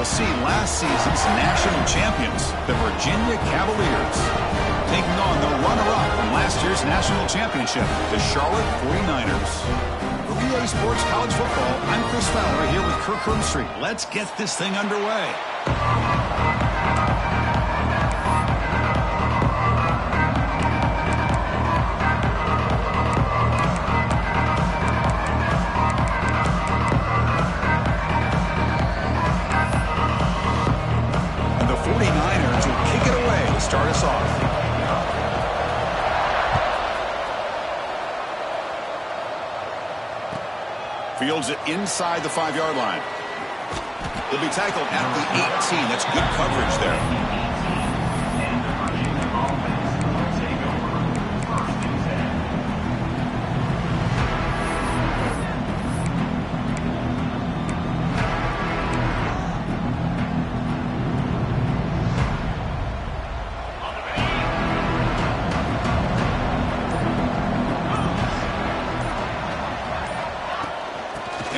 see last season's national champions, the Virginia Cavaliers, taking on the runner-up from last year's national championship, the Charlotte 49ers. For EA Sports College Football, I'm Chris Fowler here with Kirk Herbstreit. Let's get this thing underway. Start us off. Fields it inside the 5-yard line. He'll be tackled at the 18. That's good coverage there.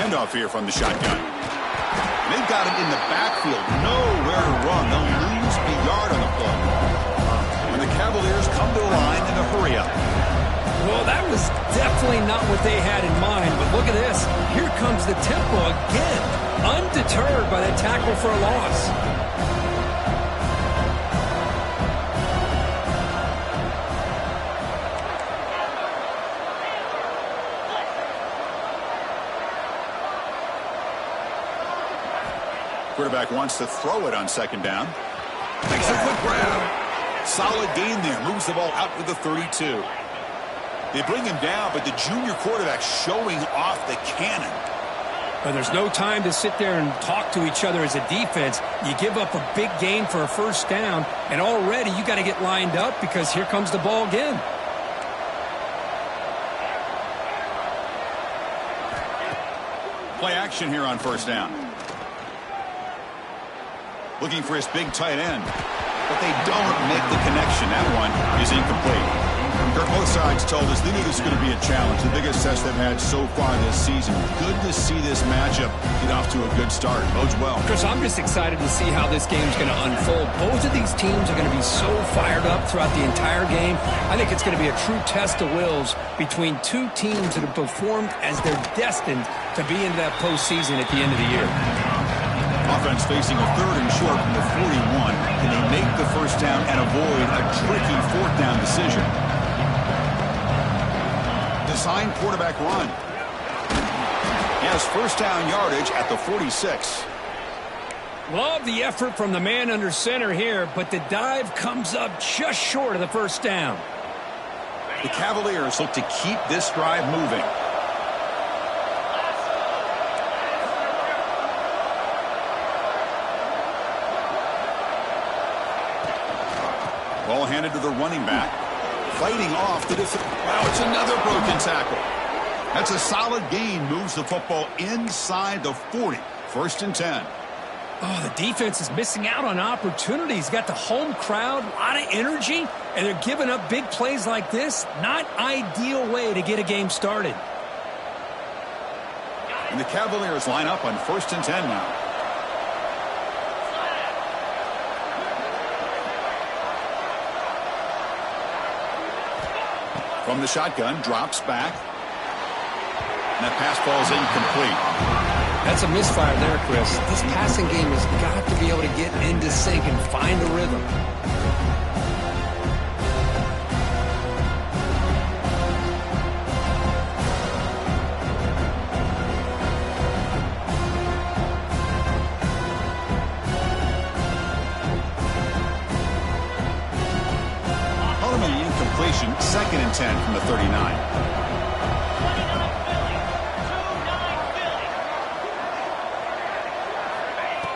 Handoff here from the shotgun. They've got him in the backfield. Nowhere to run. They'll lose a yard on the play. When the Cavaliers come to the line in a hurry up. Well, that was definitely not what they had in mind, but look at this. Here comes the tempo again. Undeterred by the tackle for a loss. Quarterback wants to throw it on second down. Makes a quick grab. Solid gain there. Moves the ball out to the 32. They bring him down, but the junior quarterback showing off the cannon. But there's no time to sit there and talk to each other as a defense. You give up a big gain for a first down, and already you got to get lined up because here comes the ball again. Play action here on first down. Looking for his big tight end. But they don't make the connection. That one is incomplete. Kirk, both sides told us they knew this was going to be a challenge. The biggest test they've had so far this season. Good to see this matchup get off to a good start. Bodes well. Chris, I'm just excited to see how this game's going to unfold. Both of these teams are going to be so fired up throughout the entire game. I think it's going to be a true test of wills between two teams that have performed as they're destined to be into that postseason at the end of the year. Offense facing a third and short from the 41. Can they make the first down and avoid a tricky fourth down decision? Design quarterback run. He has first down yardage at the 46. Love the effort from the man under center here, but the dive comes up just short of the first down. The Cavaliers look to keep this drive moving. Ball handed to the running back. Fighting off the defense. Wow, it's another broken tackle. That's a solid gain. Moves the football inside the 40. First and 10. Oh, the defense is missing out on opportunities. Got the home crowd, a lot of energy, and they're giving up big plays like this. Not ideal way to get a game started. And the Cavaliers line up on first and 10 now. From the shotgun, drops back. And that pass falls incomplete. That's a misfire there, Chris. This passing game has got to be able to get into sync and find a rhythm. Second and 10 from the 39.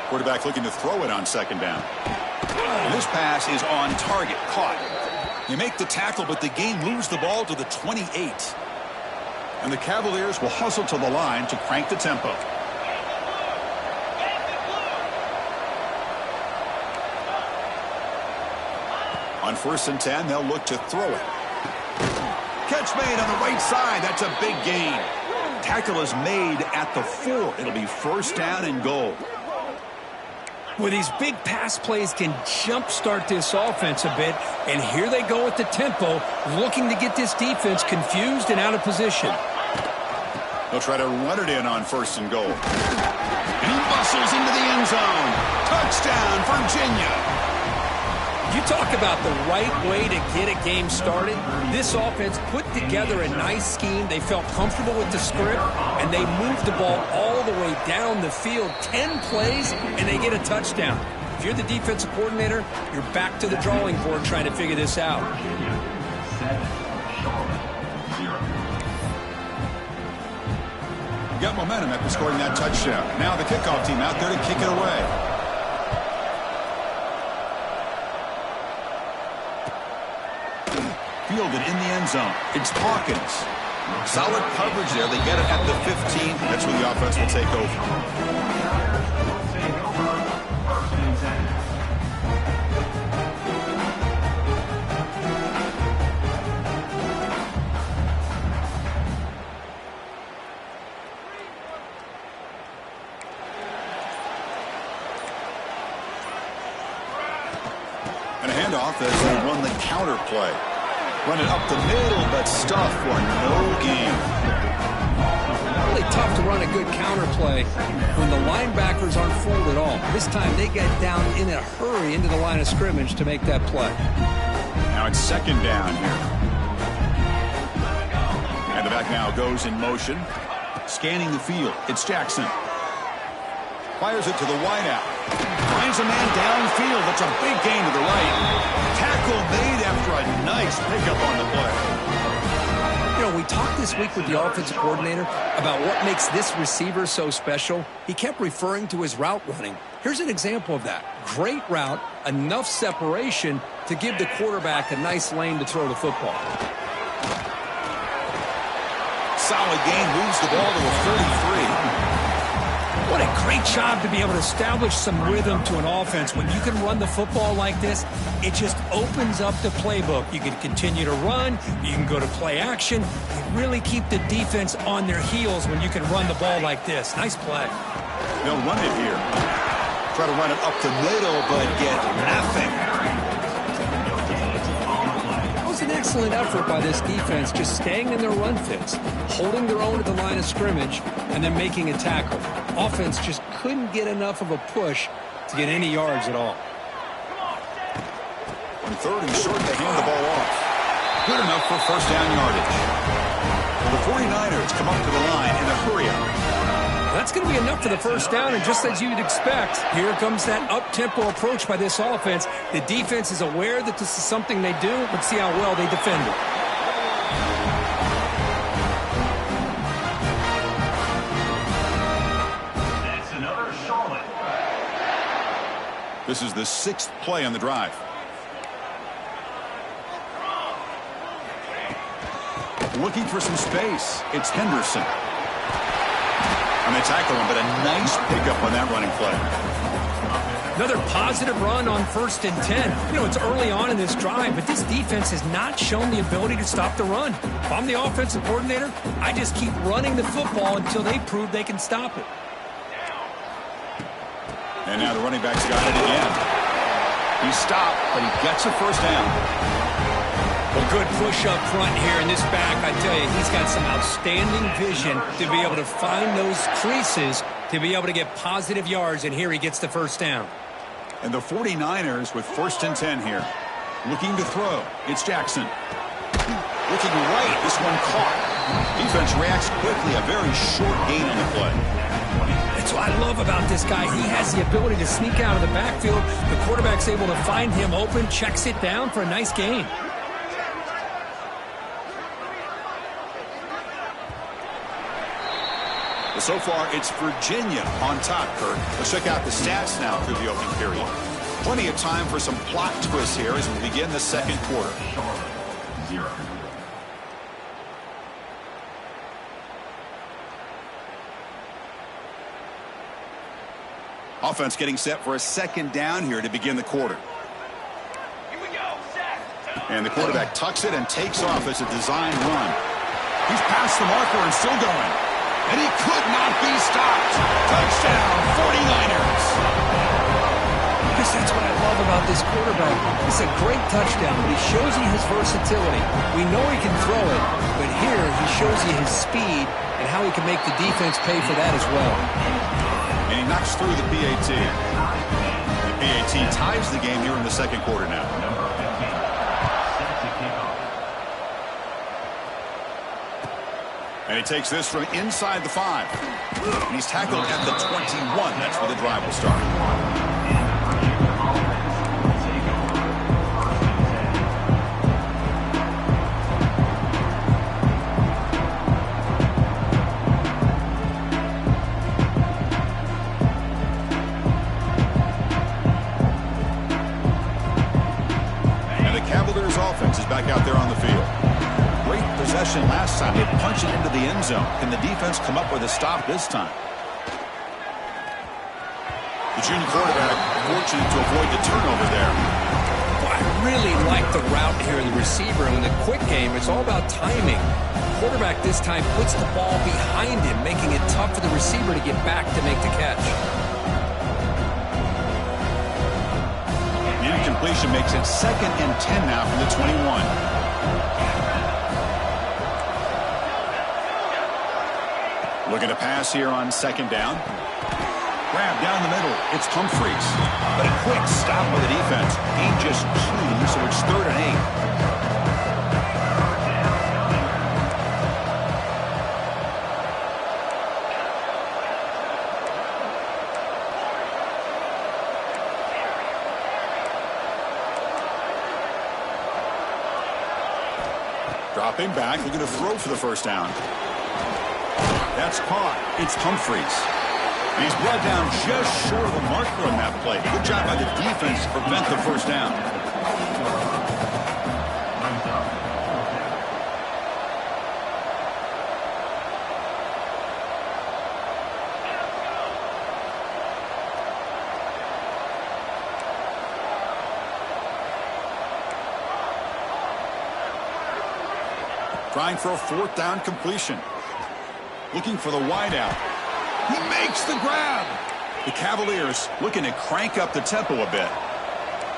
Quarterback looking to throw it on second down. And this pass is on target, caught. They make the tackle, but the game moves the ball to the 28. And the Cavaliers will hustle to the line to crank the tempo. On first and 10, they'll look to throw it. Catch made on the right side. That's a big gain. Tackle is made at the 4. It'll be first down and goal. Well, these big pass plays can jumpstart this offense a bit, and here they go at the tempo, looking to get this defense confused and out of position. They'll try to run it in on 1st and goal. And he bustles into the end zone. Touchdown, Virginia. You talk about the right way to get a game started. This offense put together a nice scheme. They felt comfortable with the script, and they moved the ball all the way down the field. 10 plays, and they get a touchdown. If you're the defensive coordinator, you're back to the drawing board trying to figure this out. Got momentum after scoring that touchdown. Now the kickoff team out there to kick it away. Fielded in the end zone. It's Hawkins. Solid coverage there. They get it at the 15. That's where the offense will take over. And a handoff as they run the counter play. Run it up the middle, but stuff for no gain. Really tough to run a good counter play when the linebackers aren't fooled at all. This time they get down in a hurry into the line of scrimmage to make that play. Now it's 2nd down here. And the back now goes in motion. Scanning the field. It's Jackson. Fires it to the wideout. Finds a man downfield. That's a big gain to the right. Tackle made after a nice pickup on the play. You know, we talked this week with the offensive coordinator about what makes this receiver so special. He kept referring to his route running. Here's an example of that. Great route, enough separation to give the quarterback a nice lane to throw the football. Solid gain, moves the ball to a 33. What a great job to be able to establish some rhythm to an offense. When you can run the football like this, it just opens up the playbook. You can continue to run. You can go to play action. You really keep the defense on their heels when you can run the ball like this. Nice play. They'll run it here. Try to run it up the middle, but get nothing. It was an excellent effort by this defense, just staying in their run fits, holding their own at the line of scrimmage, and then making a tackle. Offense just couldn't get enough of a push to get any yards at all. On 3rd and short, they hand the ball off. Good enough for 1st down yardage. The 49ers come up to the line in a hurry-up. That's going to be enough for the 1st down, and just as you'd expect, here comes that up-tempo approach by this offense. The defense is aware that this is something they do. Let's see how well they defend it. That's another Charlotte. This is the 6th play on the drive. Looking for some space. It's Henderson. And they tackle him, but a nice pickup on that running play. Another positive run on 1st and 10. You know, it's early on in this drive, but this defense has not shown the ability to stop the run. If I'm the offensive coordinator, I just keep running the football until they prove they can stop it. And now the running back's got it again. He stopped, but he gets a 1st down. A good push up front here in this back. I tell you, he's got some outstanding vision to be able to find those creases to be able to get positive yards, and here he gets the 1st down. And the 49ers with 1st and 10 here. Looking to throw. It's Jackson. Looking right. This one caught. Defense reacts quickly. A very short gain on the play. That's what I love about this guy. He has the ability to sneak out of the backfield. The quarterback's able to find him open, checks it down for a nice gain. So far, it's Virginia on top, Kurt. Let's check out the stats now through the opening period. Plenty of time for some plot twists here as we begin the 2nd quarter. 0. Offense getting set for a 2nd down here to begin the quarter. Here we go. Set. And the quarterback tucks it and takes off as a design run. He's past the marker and still going. And he could not be stopped. Touchdown, 49ers. about this quarterback. It's a great touchdown, but he shows you his versatility. We know he can throw it, but here he shows you his speed and how he can make the defense pay for that as well. And he knocks through the PAT. The PAT ties the game here in the second quarter now. Number 15, set to kick off. And he takes this from inside the 5. And he's tackled at the 21. That's where the drive will start. And the Cavaliers offense is back out there on the field. Great possession last time. They punch it into the end zone. Can the defense come up with a stop this time? The junior quarterback fortunate to avoid the turnover there. Boy, I really like the route here in the receiver. In the quick game, it's all about timing. Quarterback this time puts the ball behind him, making it tough for the receiver to get back to make the catch. The incompletion makes it 2nd and 10 now from the 21. Looking to pass here on 2nd down. Grab down the middle. It's Humphreys. But a quick stop by the defense. Gain just 2, so it's 3rd and 8. Dropping back, looking to throw for the 1st down. That's caught. It's Humphreys. And he's brought down just short of the marker on that play. Good job by the defense to prevent the 1st down. Trying for a 4th down completion. Looking for the wideout. He makes the grab. The Cavaliers looking to crank up the tempo a bit.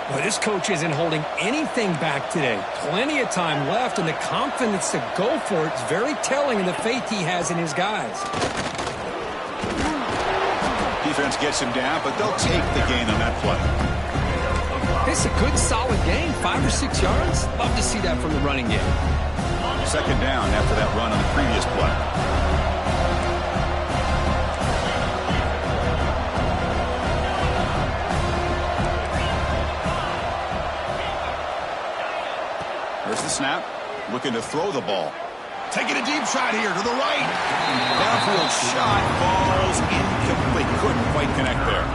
Well, this coach isn't holding anything back today. Plenty of time left, and the confidence to go for it is very telling in the faith he has in his guys. Defense gets him down, but they'll take the gain on that play. It's a good, solid gain, 5 or 6 yards. Love to see that from the running game. 2nd down after that run on the previous play. There's the snap. Looking to throw the ball. Taking a deep shot here to the right. Downfield shot. Ball's incomplete. Couldn't quite connect there.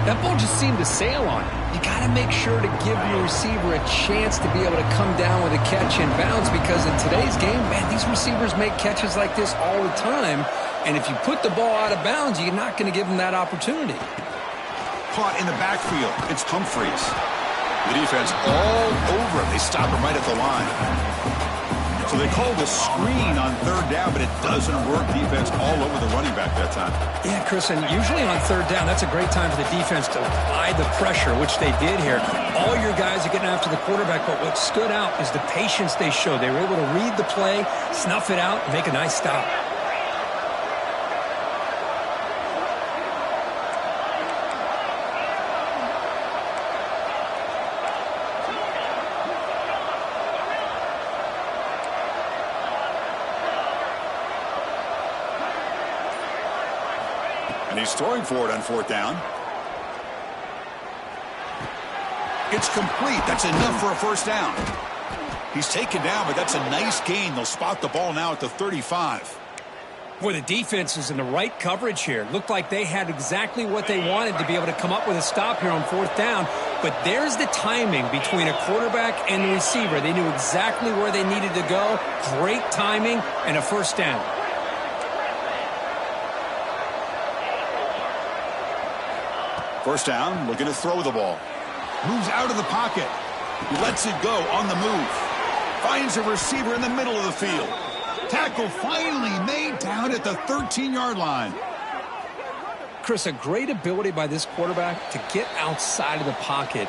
That ball just seemed to sail on it. You got to make sure to give your receiver a chance to be able to come down with a catch in bounds, because in today's game, man, these receivers make catches like this all the time. And if you put the ball out of bounds, you're not going to give them that opportunity. Caught in the backfield. It's Humphreys. The defense all over him. They stop him right at the line. So they called a screen on 3rd down, but it doesn't work. Defense all over the running back that time. Yeah, Chris, and usually on 3rd down, that's a great time for the defense to apply the pressure, which they did here. All your guys are getting after the quarterback, but what stood out is the patience they showed. They were able to read the play, snuff it out, and make a nice stop. And he's throwing for it on 4th down. It's complete. That's enough for a 1st down. He's taken down, but that's a nice gain. They'll spot the ball now at the 35. Boy, the defense is in the right coverage here. Looked like they had exactly what they wanted to be able to come up with a stop here on 4th down. But there's the timing between a quarterback and the receiver. They knew exactly where they needed to go. Great timing and a 1st down. First down, looking to throw the ball. Moves out of the pocket. He lets it go on the move. Finds a receiver in the middle of the field. Tackle finally made down at the 13-yard line. Chris, a great ability by this quarterback to get outside of the pocket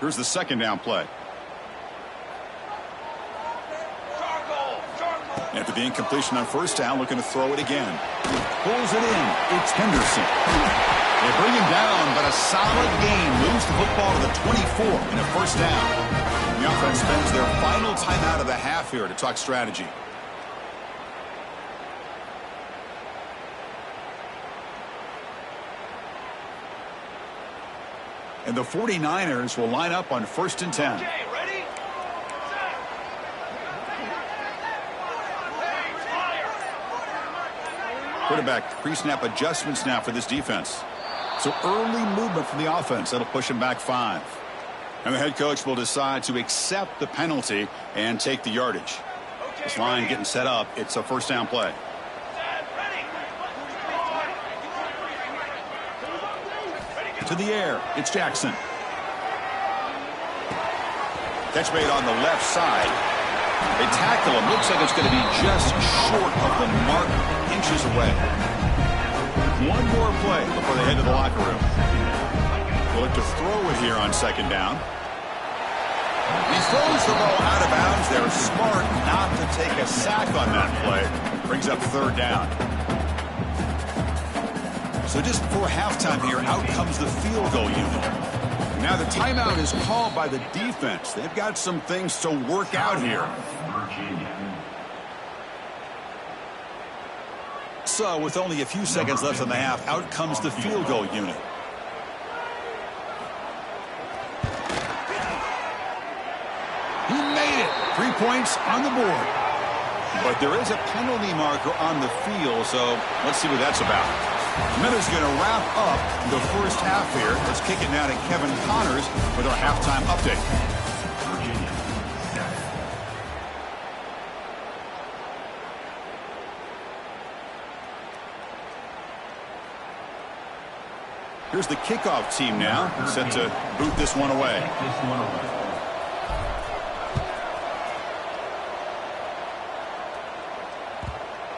Here's the second down play. After the incompletion on first down, looking to throw it again. Pulls it in. It's Henderson. They bring him down, but a solid gain moves the football to the 24 and a first down. The offense spends their final timeout of the half here to talk strategy. And the 49ers will line up on 1st and 10. Quarterback pre-snap adjustments now for this defense. So early movement from the offense. That'll push him back 5. And the head coach will decide to accept the penalty and take the yardage. This line getting set up. It's a first down play. To the air. It's Jackson. Catch made on the left side. They tackle him. Looks like it's going to be just short of the mark, inches away. One more play before they head to the locker room. They'll look to throw it here on 2nd down. He throws the ball out of bounds. They're smart not to take a sack on that play. Brings up 3rd down. So just before halftime here, out comes the field goal unit. Now the timeout is called by the defense. They've got some things to work out here. So with only a few seconds left in the half, out comes the field goal unit. He made it. 3 points on the board. But there is a penalty marker on the field, so let's see what that's about. Miller's going to wrap up the first half here. Let's kick it now to Kevin Connors with our halftime update. Here's the kickoff team now, set to boot this one away.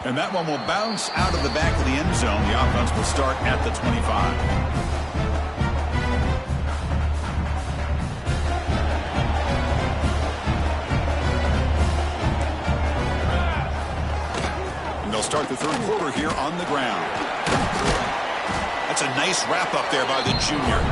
And that one will bounce out of the back of the end zone. The offense will start at the 25. And they'll start the 3rd quarter here on the ground. That's a nice wrap up there by the junior.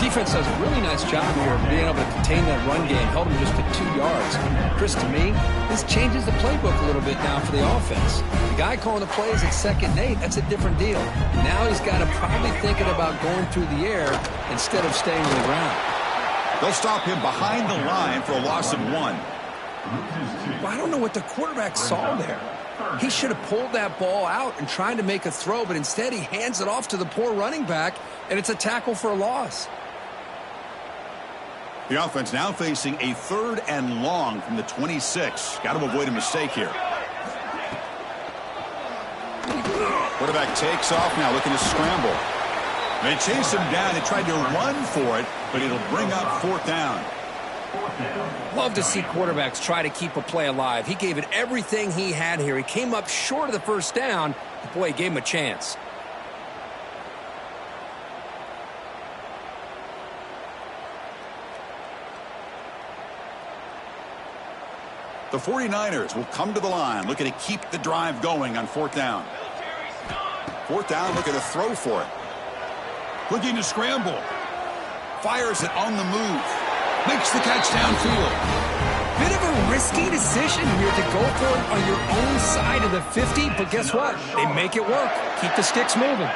Defense does a really nice job here of being able to contain that run game, held him just to 2 yards. Chris, to me, this changes the playbook a little bit now for the offense. The guy calling the plays at 2nd and 8, that's a different deal. Now he's got to probably thinking about going through the air instead of staying on the ground. They'll stop him behind the line for a loss of 1. Well, I don't know what the quarterback saw there. He should have pulled that ball out and tried to make a throw, but instead he hands it off to the poor running back, and it's a tackle for a loss. The offense now facing a 3rd and long from the 26. Got to avoid a mistake here. Quarterback takes off now, looking to scramble. They chase him down. They tried to run for it, but it'll bring up 4th down. Love to see quarterbacks try to keep a play alive. He gave it everything he had here. He came up short of the first down, but boy, he gave him a chance. The 49ers will come to the line, looking to keep the drive going on 4th down. 4th down, looking to throw for it. Looking to scramble. Fires it on the move. Makes the catch downfield. Bit of a risky decision here to go for it on your own side of the 50, but guess what? They make it work. Keep the sticks moving.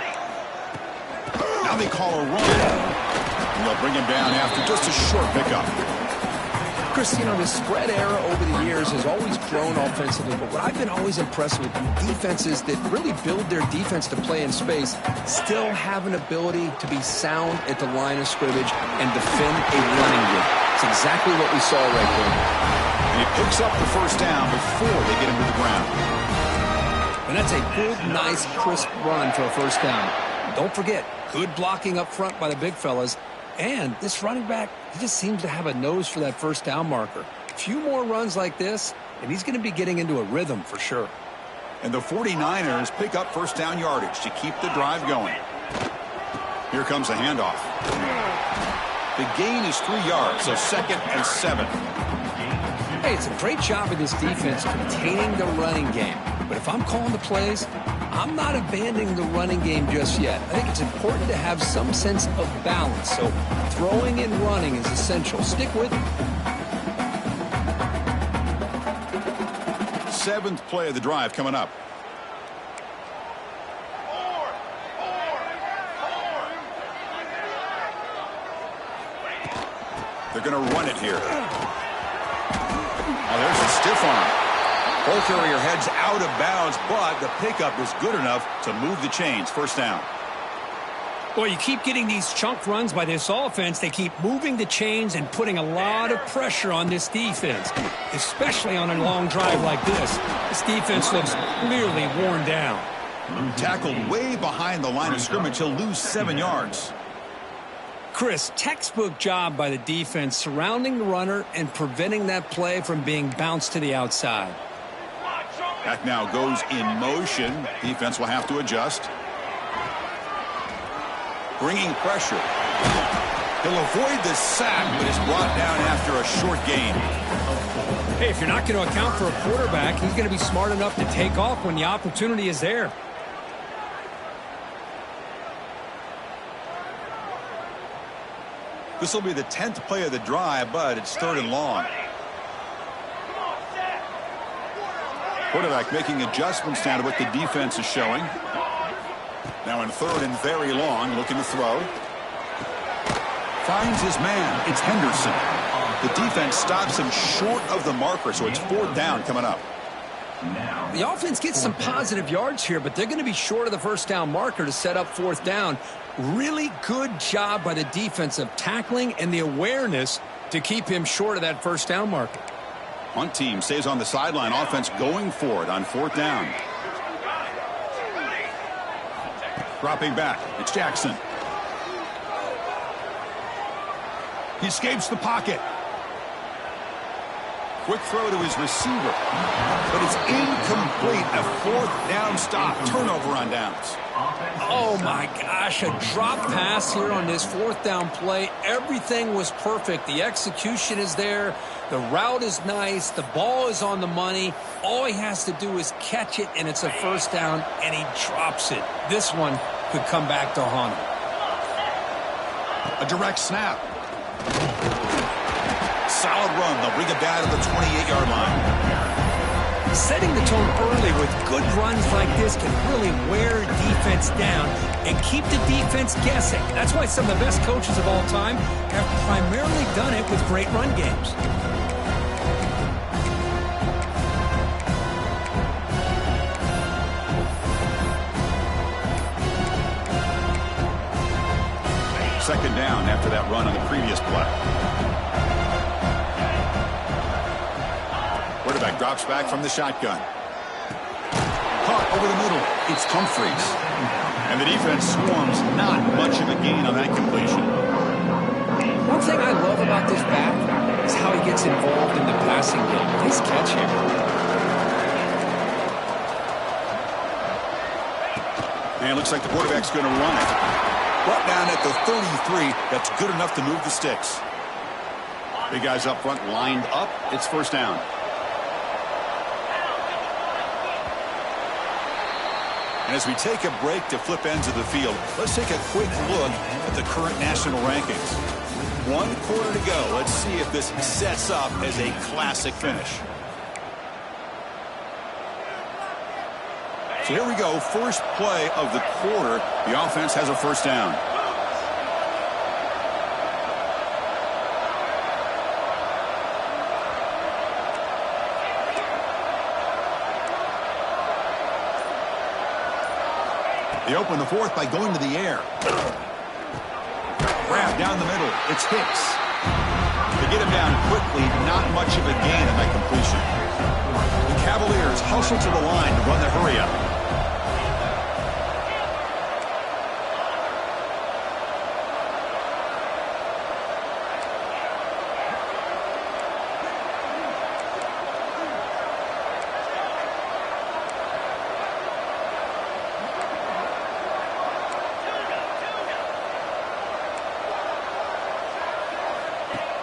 Now they call a run. And they'll bring him down after just a short pickup. Chris, you know, the spread era over the years has always grown offensively, but what I've been always impressed with defenses that really build their defense to play in space still have an ability to be sound at the line of scrimmage and defend a running game. It's exactly what we saw right there. And he picks up the first down before they get him to the ground. And that's a good, nice, crisp run for a first down. Don't forget, good blocking up front by the big fellas. And this running back, he just seems to have a nose for that first down marker. A few more runs like this, and he's going to be getting into a rhythm for sure. And the 49ers pick up first down yardage to keep the drive going. Here comes a handoff. The gain is 3 yards, so 2nd and 7. Hey, it's a great job of this defense containing the running game. But if I'm calling the plays, I'm not abandoning the running game just yet. I think it's important to have some sense of balance. So throwing and running is essential. Stick with it. 7th play of the drive coming up. They're going to run it here. Now there's a stiff arm. Ball carrier heads out of bounds, but the pickup is good enough to move the chains. 1st down. Well, you keep getting these chunk runs by this offense. They keep moving the chains and putting a lot of pressure on this defense, especially on a long drive like this. This defense looks clearly worn down. Tackled way behind the line of scrimmage. He'll lose 7 yards. Chris, textbook job by the defense surrounding the runner and preventing that play from being bounced to the outside. Back now goes in motion. Defense will have to adjust. Bringing pressure. He'll avoid the sack, but is brought down after a short gain. Hey, if you're not going to account for a quarterback, he's going to be smart enough to take off when the opportunity is there. This will be the 10th play of the drive, but it's 3rd and long. Quarterback making adjustments now to what the defense is showing. Now in 3rd and very long, looking to throw. Finds his man. It's Henderson. The defense stops him short of the marker, so it's 4th down coming up. The offense gets some positive yards here, but they're going to be short of the 1st down marker to set up 4th down. Really good job by the defense of tackling and the awareness to keep him short of that 1st down marker. Punt team stays on the sideline. Offense going for it on 4th down. Dropping back. It's Jackson. He escapes the pocket. Quick throw to his receiver. But it's incomplete. A 4th down stop. Turnover on downs. Oh, my gosh. A drop pass here on this 4th down play. Everything was perfect. The execution is there. The route is nice. The ball is on the money. All he has to do is catch it, and it's a 1st down, and he drops it. This one could come back to haunt him. A direct snap. Solid run. They'll bring it down to the 28-yard line. Setting the tone early with good runs like this can really wear defense down and keep the defense guessing. That's why some of the best coaches of all time have primarily done it with great run games. Second down after that run on the previous play. Quarterback drops back from the shotgun. Caught over the middle. It's Humphreys. And the defense swarms. Not much of a gain on that completion. One thing I love about this back is how he gets involved in the passing game. Nice catch here. And it looks like the quarterback's going to run it. Brought down at the 33. That's good enough to move the sticks. Big guys up front lined up. It's 1st down. And as we take a break to flip ends of the field, let's take a quick look at the current national rankings. 1 quarter to go. Let's see if this sets up as a classic finish. So here we go. First play of the quarter. The offense has a 1st down. They open the 4th by going to the air. Grab down the middle. It's Hicks. They get him down quickly. Not much of a gain on that completion. The Cavaliers hustle to the line to run the hurry up.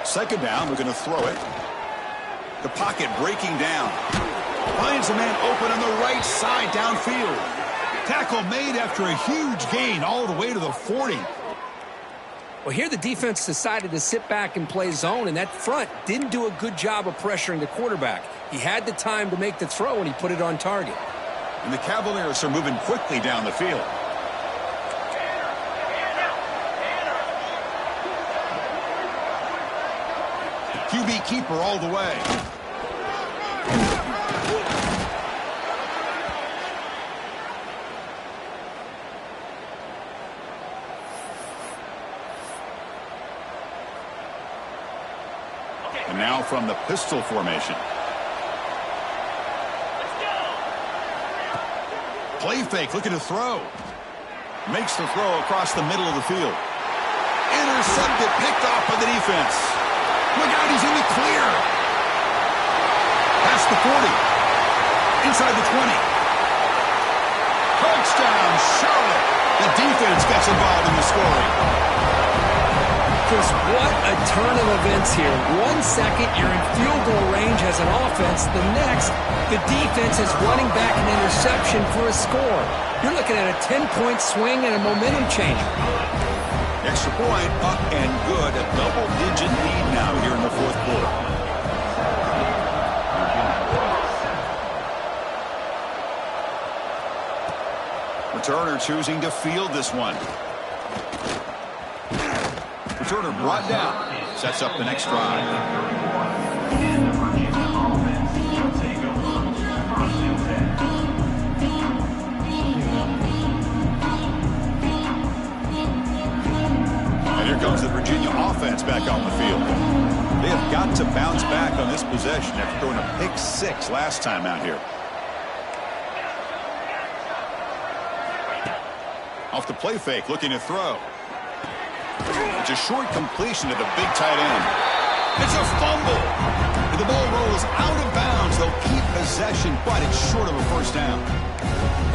Second down, we're going to throw it. The pocket breaking down. Finds a man open on the right side downfield. Tackle made after a huge gain all the way to the 40. Well, here the defense decided to sit back and play zone, and that front didn't do a good job of pressuring the quarterback. He had the time to make the throw, and he put it on target. And the Cavaliers are moving quickly down the field. QB keeper all the way. And now from the pistol formation. Play fake, looking to throw. Makes the throw across the middle of the field. Intercepted, picked off by the defense. Look out, he's in the clear. Past the 40. Inside the 20. Touchdown, Charlotte. The defense gets involved in the scoring. Chris, what a turn of events here. 1 second, you're in field goal range as an offense. The next, the defense is running back an interception for a score. You're looking at a 10-point swing and a momentum change. Extra point, up and good. A double-digit lead now here in the fourth quarter. Returner choosing to field this one. Returner brought down. Sets up the next drive. And the Virginia offense will take over. First and 10. And here comes the Virginia offense back on the field. They have got to bounce back on this possession after throwing a pick 6 last time out here. Off the play fake, looking to throw. It's a short completion to the big tight end. It's a fumble. And the ball rolls out of bounds. They'll keep possession, but it's short of a first down.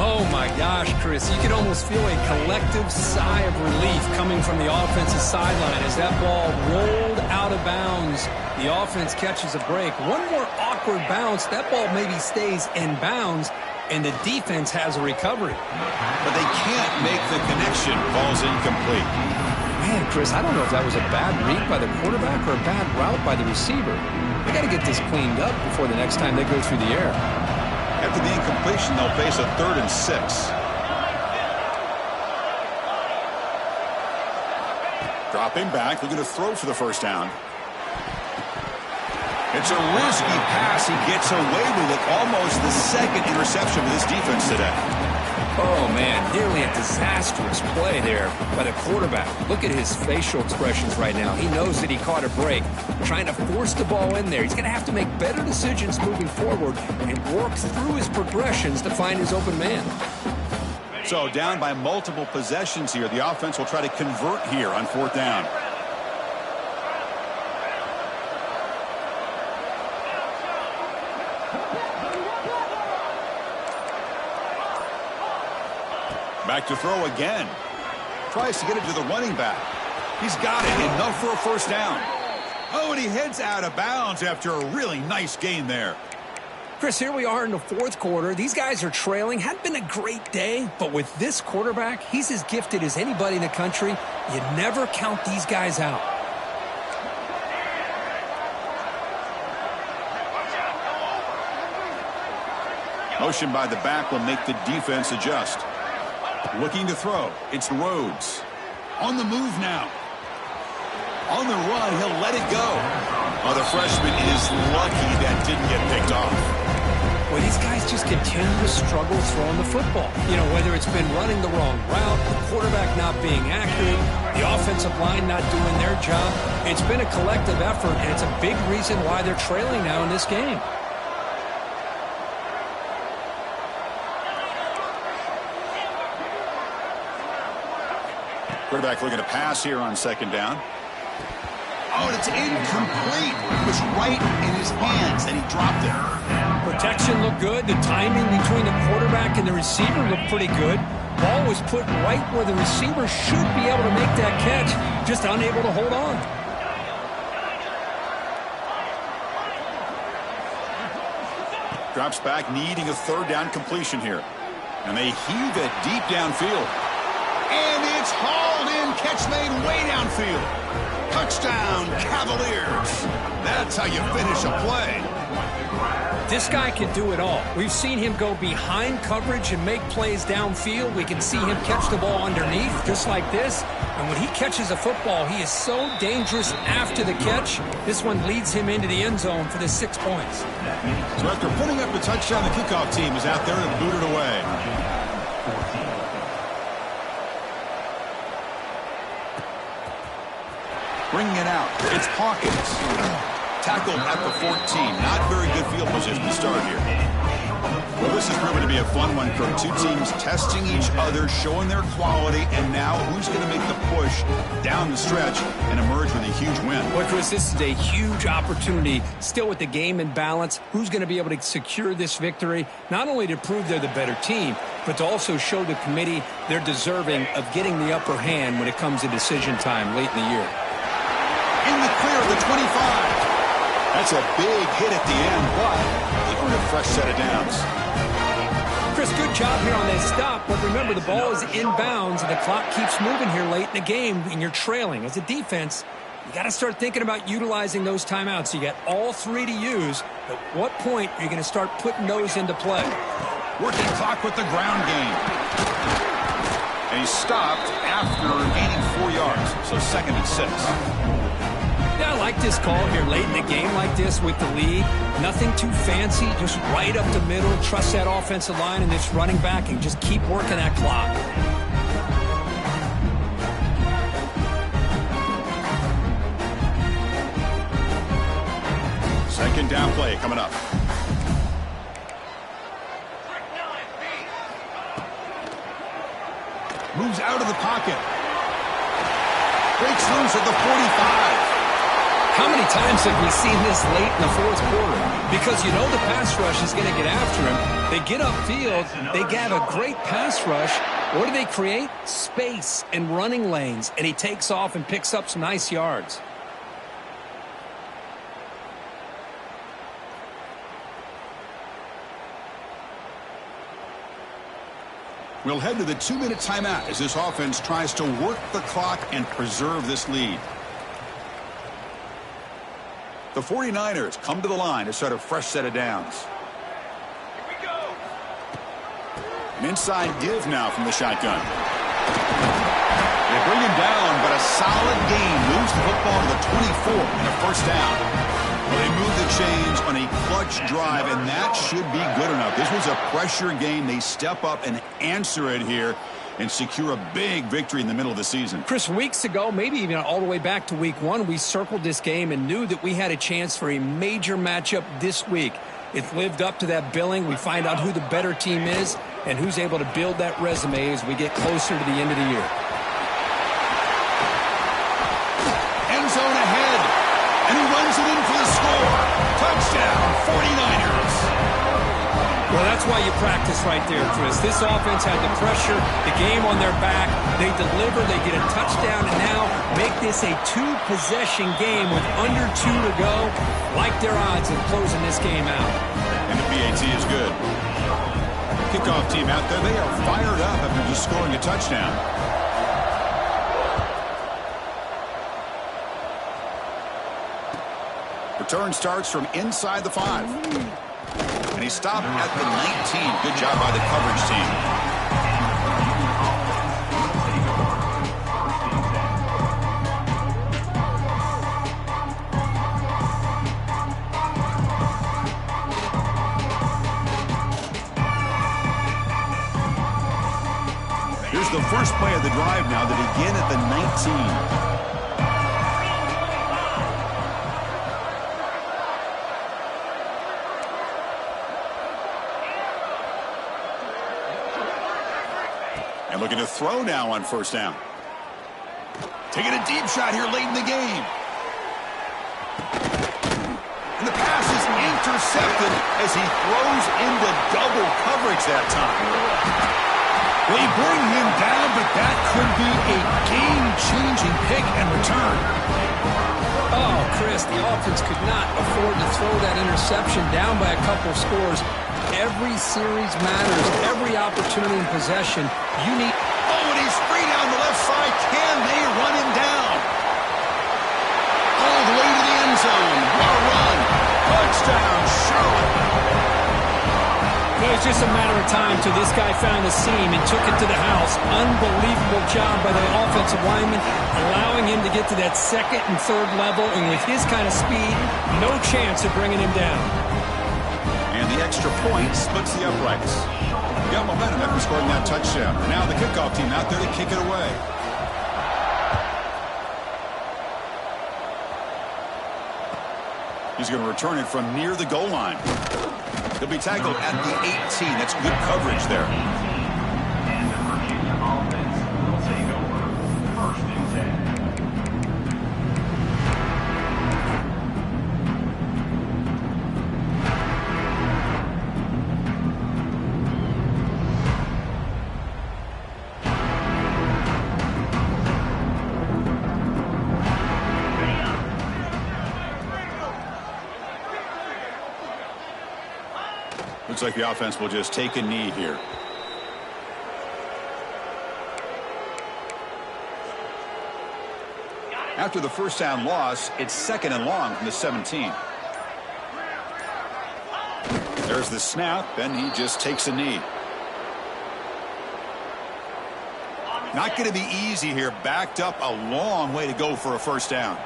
Oh, my gosh, Chris. You can almost feel a collective sigh of relief coming from the offensive sideline as that ball rolled out of bounds. The offense catches a break. One more awkward bounce. That ball maybe stays in bounds, and the defense has a recovery. But they can't make the connection. Ball's incomplete. Man, Chris, I don't know if that was a bad read by the quarterback or a bad route by the receiver. They got to get this cleaned up before the next time they go through the air. After the incompletion, they'll face a 3rd and 6. Dropping back, looking to throw for the first down. It's a risky pass. He gets away with it. Almost the 2nd interception for this defense today. Oh, man, nearly a disastrous play there by the quarterback. Look at his facial expressions right now. He knows that he caught a break, trying to force the ball in there. He's going to have to make better decisions moving forward and work through his progressions to find his open man. So down by multiple possessions here. The offense will try to convert here on 4th down. Back to throw again. Tries to get it to the running back. He's got it. Enough for a first down. Oh, and he heads out of bounds after a really nice gain there. Chris, here we are in the 4th quarter. These guys are trailing. Hadn't been a great day, but with this quarterback, he's as gifted as anybody in the country. You never count these guys out. Motion by the back will make the defense adjust. Looking to throw. It's Rhodes. On the move now. On the run, he'll let it go. Oh, the freshman is lucky that didn't get picked off. Well, these guys just continue to struggle throwing the football. You know, whether it's been running the wrong route, the quarterback not being accurate, the offensive line not doing their job. It's been a collective effort, and it's a big reason why they're trailing now in this game. Quarterback looking to pass here on 2nd down. Oh, and it's incomplete. It was right in his hands, and he dropped it. Protection looked good. The timing between the quarterback and the receiver looked pretty good. Ball was put right where the receiver should be able to make that catch, just unable to hold on. Drops back, needing a third down completion here. And they heave it deep downfield. And it's hauled in. Catch made way downfield. Touchdown, Cavaliers. That's how you finish a play. This guy can do it all. We've seen him go behind coverage and make plays downfield. We can see him catch the ball underneath, just like this. And when he catches a football, he is so dangerous after the catch. This one leads him into the end zone for the 6 points. So after putting up the touchdown, the kickoff team is out there and booted away. Bringing it out. It's Hawkins. Tackled at the 14. Not very good field position to start here. Well, this is proving to be a fun one, Kirk. Two teams testing each other, showing their quality, and now who's going to make the push down the stretch and emerge with a huge win? Well, Chris, this is a huge opportunity. Still with the game in balance, who's going to be able to secure this victory, not only to prove they're the better team, but to also show the committee they're deserving of getting the upper hand when it comes to decision time late in the year. In the clear of the 25. That's a big hit at the end, but they earn a fresh set of downs. Chris, good job here on this stop, but remember the ball is inbounds and the clock keeps moving here late in the game and you're trailing. As a defense, you got to start thinking about utilizing those timeouts. You got all three to use. At what point are you going to start putting those into play? Working clock with the ground game. And he stopped after gaining 4 yards, so 2nd and 6. Yeah, I like this call here late in the game like this with the lead. Nothing too fancy, just right up the middle. Trust that offensive line and this running back and just keep working that clock. Second down play coming up. Moves out of the pocket. Breaks loose at the 45. How many times have we seen this late in the fourth quarter? Because you know the pass rush is going to get after him. They get upfield. They have a great pass rush. What do they create? Space and running lanes. And he takes off and picks up some nice yards. We'll head to the 2-minute timeout as this offense tries to work the clock and preserve this lead. The 49ers come to the line to start a fresh set of downs. Here we go. An inside give now from the shotgun. They bring him down, but a solid gain moves the football to the 24 and a first down. Well, they move the chains on a clutch drive, and that should be good enough. This was a pressure game. They step up and answer it here and secure a big victory in the middle of the season. Chris, weeks ago, maybe even all the way back to week 1, we circled this game and knew that we had a chance for a major matchup this week. It lived up to that billing. We find out who the better team is and who's able to build that resume as we get closer to the end of the year. End zone ahead, and he runs it in for the score. Touchdown, 49ers. Well, that's why you practice right there, Chris. This offense had the pressure, the game on their back. They deliver, they get a touchdown, and now make this a 2-possession game with under 2 to go. Like their odds of closing this game out. And the PAT is good. Kickoff team out there, they are fired up after just scoring a touchdown. Return starts from inside the 5. And he stopped at the 19. Good job by the coverage team. Here's the first play of the drive now to begin at the 19. Looking to throw now on first down. Taking a deep shot here late in the game. And the pass is intercepted as he throws into double coverage that time. They bring him down, but that could be a game-changing pick and return. Oh, Chris, the offense could not afford to throw that interception down by a couple scores. Every series matters. Every opportunity in possession. You need... Oh, and he's free down the left side. Can they run him down? All the way to the end zone. What a run. Touchdown, Charlotte. It was just a matter of time till this guy found the seam and took it to the house. Unbelievable job by the offensive lineman, allowing him to get to that second and third level, and with his kind of speed, no chance of bringing him down. And the extra point splits the uprights. Got momentum after scoring that touchdown. Now the kickoff team out there to kick it away. He's going to return it from near the goal line. He'll be tackled at the 18. That's good coverage there. And the Virginia offense will take over 1st and 10. Looks like the offense will just take a knee here. After the first down loss, it's 2nd and long from the 17. There's the snap, and he just takes a knee. Not going to be easy here. Backed up a long way to go for a first down.